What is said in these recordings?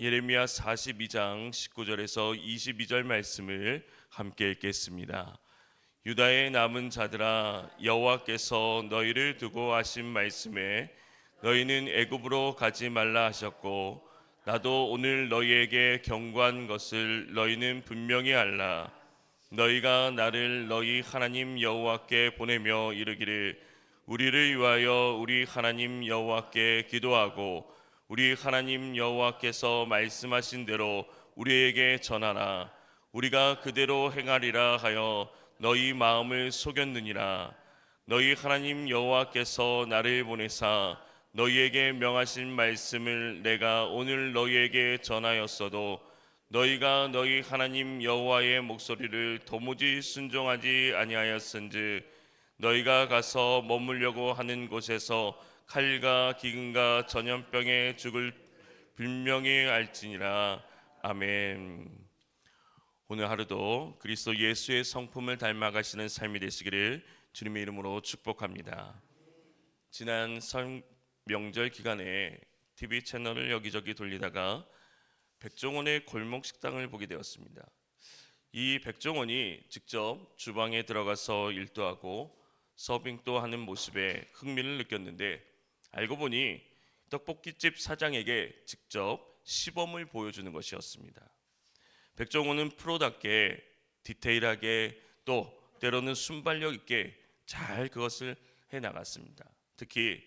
예레미야 42장 19절에서 22절 말씀을 함께 읽겠습니다. 유다의 남은 자들아, 여호와께서 너희를 두고 하신 말씀에 너희는 애굽으로 가지 말라 하셨고, 나도 오늘 너희에게 경고한 것을 너희는 분명히 알라. 너희가 나를 너희 하나님 여호와께 보내며 이르기를, 우리를 위하여 우리 하나님 여호와께 기도하고 우리 하나님 여호와께서 말씀하신 대로 우리에게 전하라. 우리가 그대로 행하리라 하여 너희 마음을 속였느니라. 너희 하나님 여호와께서 나를 보내사 너희에게 명하신 말씀을 내가 오늘 너희에게 전하였어도 너희가 너희 하나님 여호와의 목소리를 도무지 순종하지 아니하였은즉 너희가 가서 머물려고 하는 곳에서 칼과 기근과 전염병에 죽을 분명히 알지니라. 아멘. 오늘 하루도 그리스도 예수의 성품을 닮아가시는 삶이 되시기를 주님의 이름으로 축복합니다. 지난 설 명절 기간에 TV 채널을 여기저기 돌리다가 백종원의 골목 식당을 보게 되었습니다. 이 백종원이 직접 주방에 들어가서 일도 하고 서빙도 하는 모습에 흥미를 느꼈는데, 알고 보니 떡볶이집 사장에게 직접 시범을 보여주는 것이었습니다. 백종원은 프로답게 디테일하게 또 때로는 순발력 있게 잘 그것을 해나갔습니다. 특히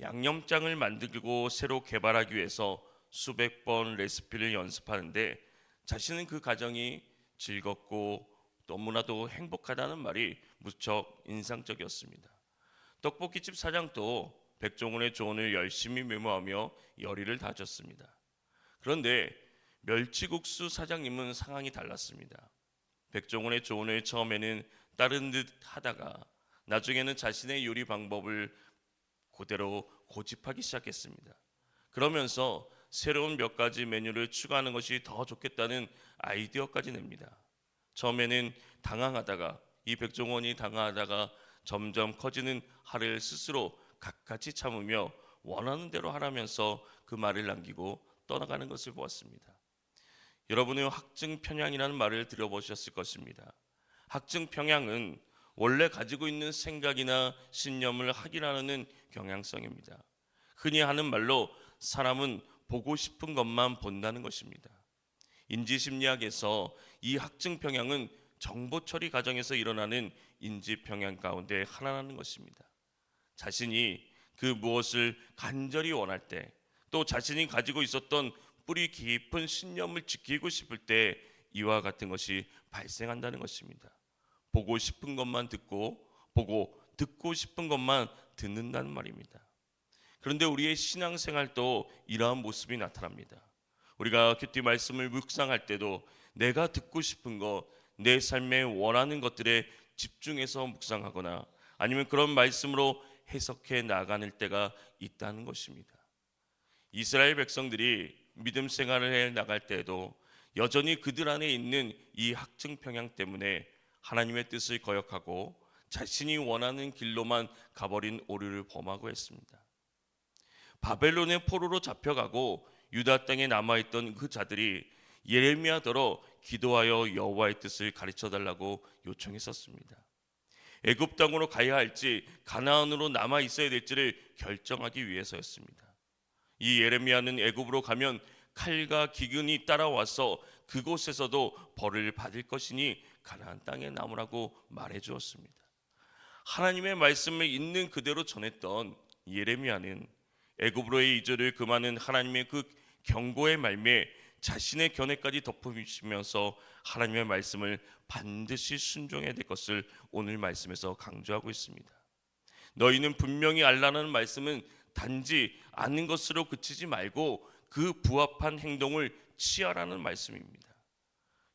양념장을 만들고 새로 개발하기 위해서 수백 번 레시피를 연습하는데 자신은 그 과정이 즐겁고 너무나도 행복하다는 말이 무척 인상적이었습니다. 떡볶이집 사장도 백종원의 조언을 열심히 메모하며 열의를 다졌습니다. 그런데 멸치국수 사장님은 상황이 달랐습니다. 백종원의 조언을 처음에는 따른 듯 하다가 나중에는 자신의 요리 방법을 그대로 고집하기 시작했습니다. 그러면서 새로운 몇 가지 메뉴를 추가하는 것이 더 좋겠다는 아이디어까지 냅니다. 처음에는 당황하다가 이 백종원이 당황하다가 점점 커지는 화를 스스로 갖가지 참으며 원하는 대로 하라면서 그 말을 남기고 떠나가는 것을 보았습니다. 여러분은 확증 편향이라는 말을 들어보셨을 것입니다. 확증 편향은 원래 가지고 있는 생각이나 신념을 확인하는 경향성입니다. 흔히 하는 말로 사람은 보고 싶은 것만 본다는 것입니다. 인지심리학에서 이 확증 편향은 정보 처리 과정에서 일어나는 인지 편향 가운데 하나라는 것입니다. 자신이 그 무엇을 간절히 원할 때, 또 자신이 가지고 있었던 뿌리 깊은 신념을 지키고 싶을 때 이와 같은 것이 발생한다는 것입니다. 보고 싶은 것만 듣고, 보고 듣고 싶은 것만 듣는다는 말입니다. 그런데 우리의 신앙생활도 이러한 모습이 나타납니다. 우리가 큐티 말씀을 묵상할 때도 내가 듣고 싶은 것, 내 삶에 원하는 것들에 집중해서 묵상하거나 아니면 그런 말씀으로 해석해 나가는 때가 있다는 것입니다. 이스라엘 백성들이 믿음 생활을 해 나갈 때에도 여전히 그들 안에 있는 이 확증 편향 때문에 하나님의 뜻을 거역하고 자신이 원하는 길로만 가버린 오류를 범하고 했습니다. 바벨론의 포로로 잡혀가고 유다 땅에 남아있던 그 자들이 예레미야더러 기도하여 여호와의 뜻을 가르쳐달라고 요청했었습니다. 애굽 땅으로 가야 할지 가나안으로 남아 있어야 될지를 결정하기 위해서였습니다. 이 예레미야는 애굽으로 가면 칼과 기근이 따라와서 그곳에서도 벌을 받을 것이니 가나안 땅에 남으라고 말해 주었습니다. 하나님의 말씀을 있는 그대로 전했던 예레미야는 애굽으로의 이주를 금하는 하나님의 그 경고의 말미에 자신의 견해까지 덧붙이면서 하나님의 말씀을 반드시 순종해야 될 것을 오늘 말씀에서 강조하고 있습니다. 너희는 분명히 알라는 말씀은 단지 아는 것으로 그치지 말고 그 부합한 행동을 취하라는 말씀입니다.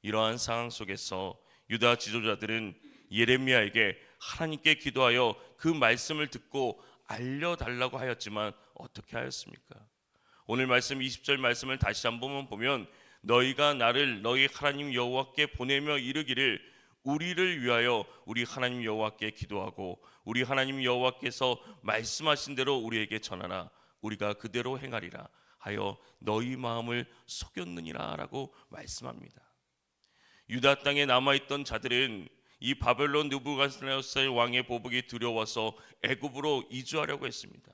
이러한 상황 속에서 유다 지도자들은 예레미야에게 하나님께 기도하여 그 말씀을 듣고 알려달라고 하였지만 어떻게 하였습니까? 오늘 말씀 20절 말씀을 다시 한번 보면 너희가 나를 너희 하나님 여호와께 보내며 이르기를 우리를 위하여 우리 하나님 여호와께 기도하고 우리 하나님 여호와께서 말씀하신 대로 우리에게 전하라. 우리가 그대로 행하리라 하여 너희 마음을 속였느니라라고 말씀합니다. 유다 땅에 남아있던 자들은 이 바벨론 느부갓네살 왕의 보복이 두려워서 애굽으로 이주하려고 했습니다.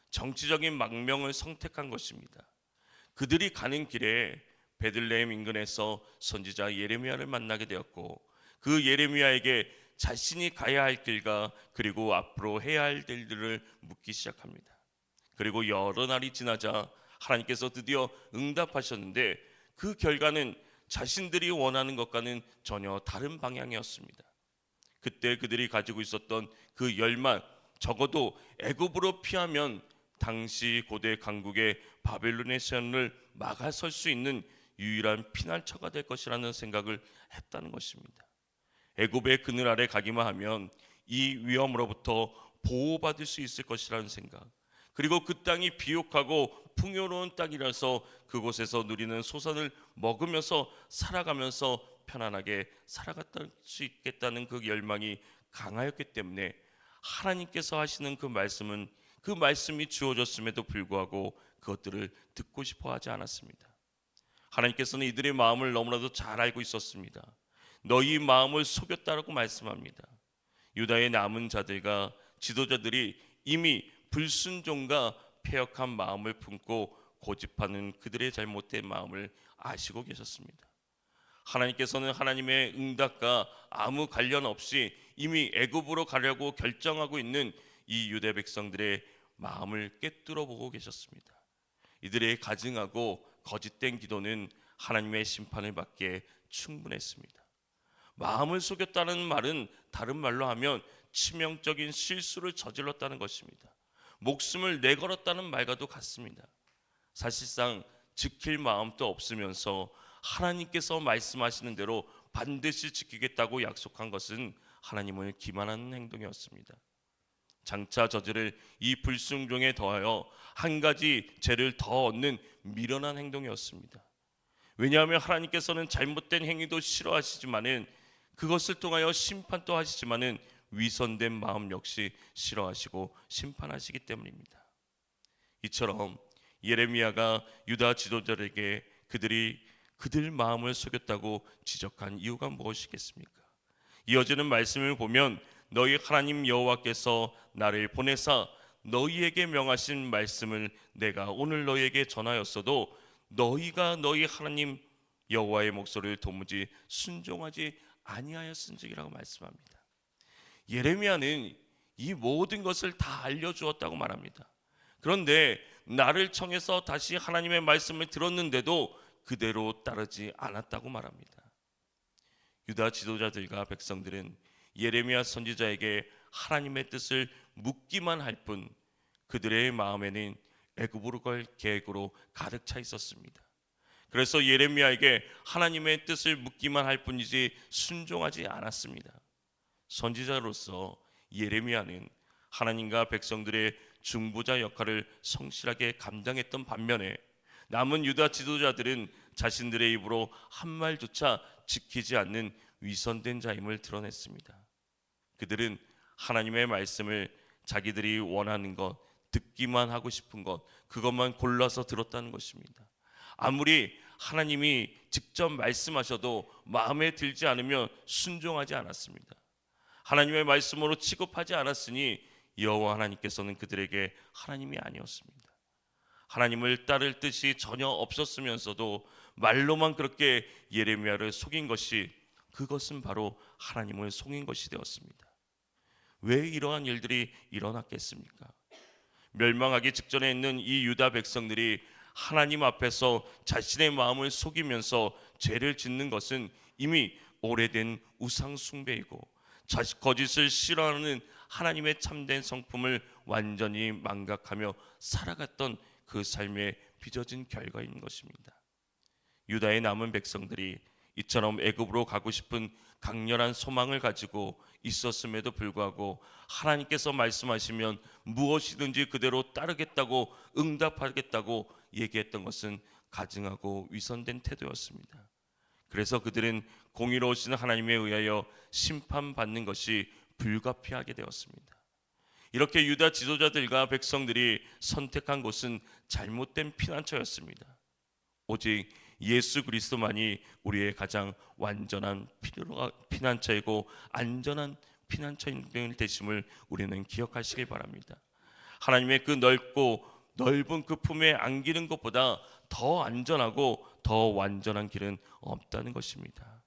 정치적인 망명을 선택한 것입니다. 그들이 가는 길에 베들레헴 인근에서 선지자 예레미야를 만나게 되었고, 그 예레미야에게 자신이 가야 할 길과 그리고 앞으로 해야 할 일들을 묻기 시작합니다. 그리고 여러 날이 지나자 하나님께서 드디어 응답하셨는데, 그 결과는 자신들이 원하는 것과는 전혀 다른 방향이었습니다. 그때 그들이 가지고 있었던 그 열망, 적어도 애굽으로 피하면 당시 고대 강국의 바벨론의 세원을 막아설 수 있는 유일한 피난처가 될 것이라는 생각을 했다는 것입니다. 애굽의 그늘 아래 가기만 하면 이 위험으로부터 보호받을 수 있을 것이라는 생각, 그리고 그 땅이 비옥하고 풍요로운 땅이라서 그곳에서 누리는 소산을 먹으면서 살아가면서 편안하게 살아갈 수 있겠다는 그 열망이 강하였기 때문에 하나님께서 하시는 그 말씀이 주어졌음에도 불구하고 그것들을 듣고 싶어 하지 않았습니다. 하나님께서는 이들의 마음을 너무나도 잘 알고 있었습니다. 너희 마음을 속였다라고 말씀합니다. 유다의 남은 자들과 지도자들이 이미 불순종과 패역한 마음을 품고 고집하는 그들의 잘못된 마음을 아시고 계셨습니다. 하나님께서는 하나님의 응답과 아무 관련 없이 이미 애굽으로 가려고 결정하고 있는 이 유대 백성들의 마음을 꿰뚫어 보고 계셨습니다. 이들의 가증하고 거짓된 기도는 하나님의 심판을 받기에 충분했습니다. 마음을 속였다는 말은 다른 말로 하면 치명적인 실수를 저질렀다는 것입니다. 목숨을 내걸었다는 말과도 같습니다. 사실상 지킬 마음도 없으면서 하나님께서 말씀하시는 대로 반드시 지키겠다고 약속한 것은 하나님을 기만하는 행동이었습니다. 장차 저지를 이 불순종에 더하여 한 가지 죄를 더 얻는 미련한 행동이었습니다. 왜냐하면 하나님께서는 잘못된 행위도 싫어하시지만은 그것을 통하여 심판도 하시지만은 위선된 마음 역시 싫어하시고 심판하시기 때문입니다. 이처럼 예레미야가 유다 지도자들에게 그들이 그들 마음을 속였다고 지적한 이유가 무엇이겠습니까? 이어지는 말씀을 보면 너희 하나님 여호와께서 나를 보내사 너희에게 명하신 말씀을 내가 오늘 너희에게 전하였어도 너희가 너희 하나님 여호와의 목소리를 도무지 순종하지 아니하였은지라고 말씀합니다. 예레미야는 이 모든 것을 다 알려주었다고 말합니다. 그런데 나를 청해서 다시 하나님의 말씀을 들었는데도 그대로 따르지 않았다고 말합니다. 유다 지도자들과 백성들은 예레미야 선지자에게 하나님의 뜻을 묻기만 할 뿐 그들의 마음에는 애굽으로 갈 계획으로 가득 차 있었습니다. 그래서 예레미야에게 하나님의 뜻을 묻기만 할 뿐이지 순종하지 않았습니다. 선지자로서 예레미야는 하나님과 백성들의 중보자 역할을 성실하게 감당했던 반면에 남은 유다 지도자들은 자신들의 입으로 한 말조차 지키지 않는 위선된 자임을 드러냈습니다. 그들은 하나님의 말씀을 자기들이 원하는 것, 듣기만 하고 싶은 것, 그것만 골라서 들었다는 것입니다. 아무리 하나님이 직접 말씀하셔도 마음에 들지 않으면 순종하지 않았습니다. 하나님의 말씀으로 취급하지 않았으니 여호와 하나님께서는 그들에게 하나님이 아니었습니다. 하나님을 따를 뜻이 전혀 없었으면서도 말로만 그렇게 예레미야를 속인 것이, 그것은 바로 하나님을 속인 것이 되었습니다. 왜 이러한 일들이 일어났겠습니까? 멸망하기 직전에 있는 이 유다 백성들이 하나님 앞에서 자신의 마음을 속이면서 죄를 짓는 것은 이미 오래된 우상 숭배이고 거짓을 싫어하는 하나님의 참된 성품을 완전히 망각하며 살아갔던 그 삶에 빚어진 결과인 것입니다. 유다의 남은 백성들이 이처럼 애굽으로 가고 싶은 강렬한 소망을 가지고 있었음에도 불구하고 하나님께서 말씀하시면 무엇이든지 그대로 따르겠다고 응답하겠다고 얘기했던 것은 가증하고 위선된 태도였습니다. 그래서 그들은 공의로우신 하나님에 의하여 심판받는 것이 불가피하게 되었습니다. 이렇게 유다 지도자들과 백성들이 선택한 곳은 잘못된 피난처였습니다. 오직 예수 그리스도만이 우리의 가장 완전한 피난처이고 안전한 피난처인 되심을 우리는 기억하시기 바랍니다. 하나님의 그 넓은 그 품에 안기는 것보다 더 안전하고 더 완전한 길은 없다는 것입니다.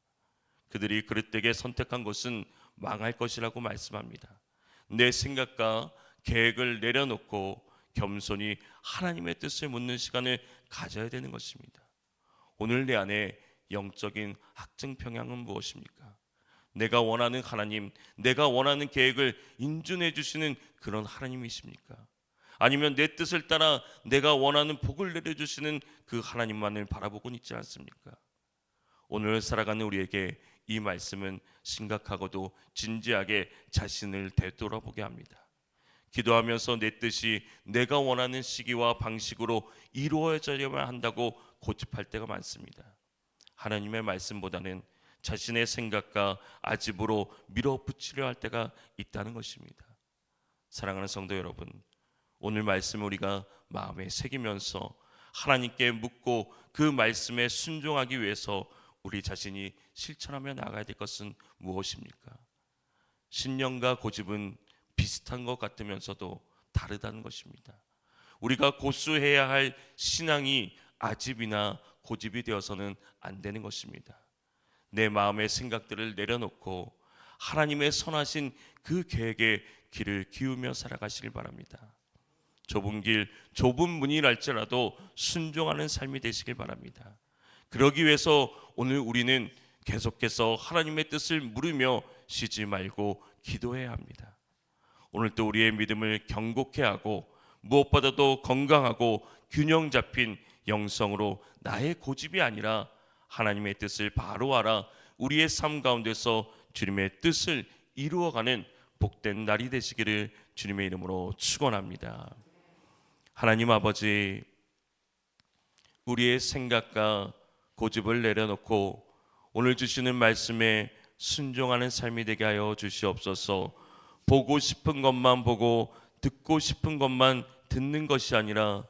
그들이 그릇되게 선택한 곳은 망할 것이라고 말씀합니다. 내 생각과 계획을 내려놓고 겸손히 하나님의 뜻을 묻는 시간을 가져야 되는 것입니다. 오늘 내 안에 영적인 확증 평양은 무엇입니까? 내가 원하는 하나님, 내가 원하는 계획을 인준해 주시는 그런 하나님이십니까? 아니면 내 뜻을 따라 내가 원하는 복을 내려주시는 그 하나님만을 바라보고 있지 않습니까? 오늘 살아가는 우리에게 이 말씀은 심각하고도 진지하게 자신을 되돌아보게 합니다. 기도하면서 내 뜻이 내가 원하는 시기와 방식으로 이루어져야만 한다고 고집할 때가 많습니다. 하나님의 말씀보다는 자신의 생각과 아집으로 밀어붙이려 할 때가 있다는 것입니다. 사랑하는 성도 여러분, 오늘 말씀 우리가 마음에 새기면서 하나님께 묻고 그 말씀에 순종하기 위해서 우리 자신이 실천하며 나가야 될 것은 무엇입니까? 신념과 고집은 비슷한 것 같으면서도 다르다는 것입니다. 우리가 고수해야 할 신앙이 아집이나 고집이 되어서는 안 되는 것입니다. 내 마음의 생각들을 내려놓고 하나님의 선하신 그 계획에 귀를 기울여 살아가시길 바랍니다. 좁은 길, 좁은 문이랄지라도 순종하는 삶이 되시길 바랍니다. 그러기 위해서 오늘 우리는 계속해서 하나님의 뜻을 물으며 쉬지 말고 기도해야 합니다. 오늘도 우리의 믿음을 견고케 하고 무엇보다도 건강하고 균형 잡힌 영성으로 나의 고집이 아니라 하나님의 뜻을 바로 알아 우리의 삶 가운데서 주님의 뜻을 이루어가는 복된 날이 되시기를 주님의 이름으로 축원합니다. 하나님 아버지, 우리의 생각과 고집을 내려놓고 오늘 주시는 말씀에 순종하는 삶이 되게 하여 주시옵소서. 보고 싶은 것만 보고 듣고 싶은 것만 듣는 것이 아니라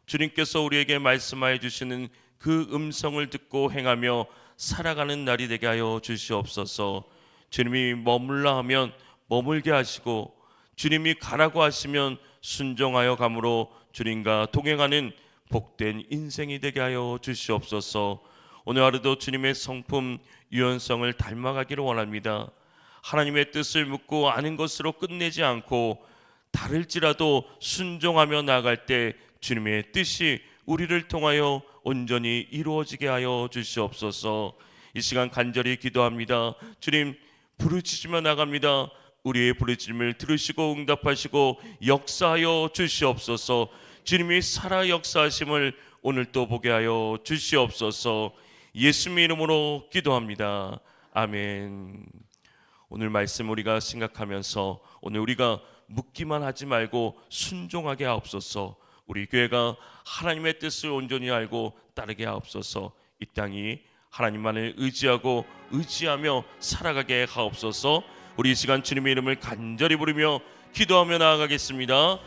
주님께서 우리에게 말씀하여 주시는 그 음성을 듣고 행하며 살아가는 날이 되게 하여 주시옵소서. 주님이 머물라 하면 머물게 하시고 주님이 가라고 하시면 순종하여 가므로 주님과 동행하는 복된 인생이 되게 하여 주시옵소서. 오늘 하루도 주님의 성품 유연성을 닮아가기를 원합니다. 하나님의 뜻을 묻고 아는 것으로 끝내지 않고 다를지라도 순종하며 나아갈 때 주님의 뜻이 우리를 통하여 온전히 이루어지게 하여 주시옵소서. 이 시간 간절히 기도합니다. 주님, 부르짖으며 나갑니다. 우리의 부르짖음을 들으시고 응답하시고 역사하여 주시옵소서. 주님이 살아 역사하심을 오늘 또 보게 하여 주시옵소서. 예수님의 이름으로 기도합니다. 아멘. 오늘 말씀 우리가 생각하면서 오늘 우리가 묻기만 하지 말고 순종하게 하옵소서. 우리 교회가 하나님의 뜻을 온전히 알고 따르게 하옵소서. 이 땅이 하나님만을 의지하며 살아가게 하옵소서. 우리 이 시간 주님의 이름을 간절히 부르며 기도하며 나아가겠습니다.